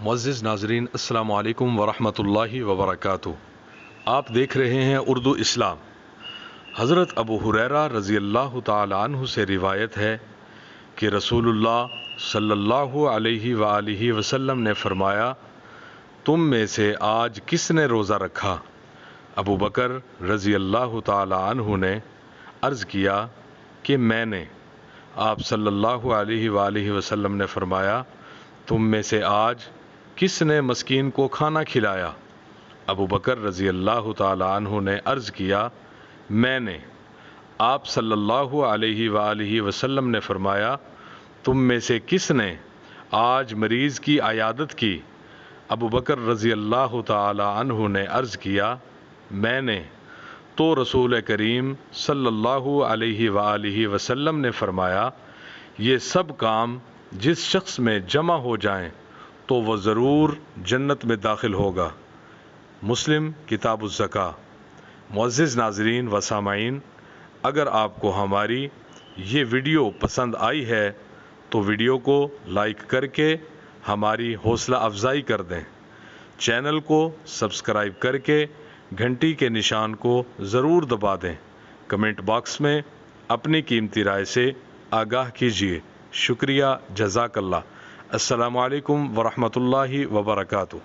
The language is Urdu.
معزز ناظرین، السلام علیکم ورحمۃ اللہ وبرکاتہ۔ آپ دیکھ رہے ہیں اردو اسلام۔ حضرت ابو ہریرہ رضی اللہ تعالی عنہ سے روایت ہے کہ رسول اللہ صلی اللہ علیہ وآلہ وسلم نے فرمایا، تم میں سے آج کس نے روزہ رکھا؟ ابو بکر رضی اللہ تعالی عنہ نے عرض کیا کہ میں نے۔ آپ صلی اللہ علیہ وآلہ وسلم نے فرمایا، تم میں سے آج کس نے مسکین کو کھانا کھلایا؟ ابو بکر رضی اللہ تعالی عنہ نے عرض کیا، میں نے۔ آپ صلی اللہ علیہ وآلہ وسلم نے فرمایا، تم میں سے کس نے آج مریض کی عیادت کی؟ ابو بکر رضی اللہ تعالی عنہ نے عرض کیا، میں نے۔ تو رسول کریم صلی اللہ علیہ وآلہ وسلم نے فرمایا، یہ سب کام جس شخص میں جمع ہو جائیں تو وہ ضرور جنت میں داخل ہوگا۔ مسلم کتاب الزکاة۔ معزز ناظرین و سامعین، اگر آپ کو ہماری یہ ویڈیو پسند آئی ہے تو ویڈیو کو لائک کر کے ہماری حوصلہ افزائی کر دیں۔ چینل کو سبسکرائب کر کے گھنٹی کے نشان کو ضرور دبا دیں۔ کمنٹ باکس میں اپنی قیمتی رائے سے آگاہ کیجیے۔ شکریہ، جزاک اللہ۔ السلام علیکم ورحمۃ اللہ وبرکاتہ۔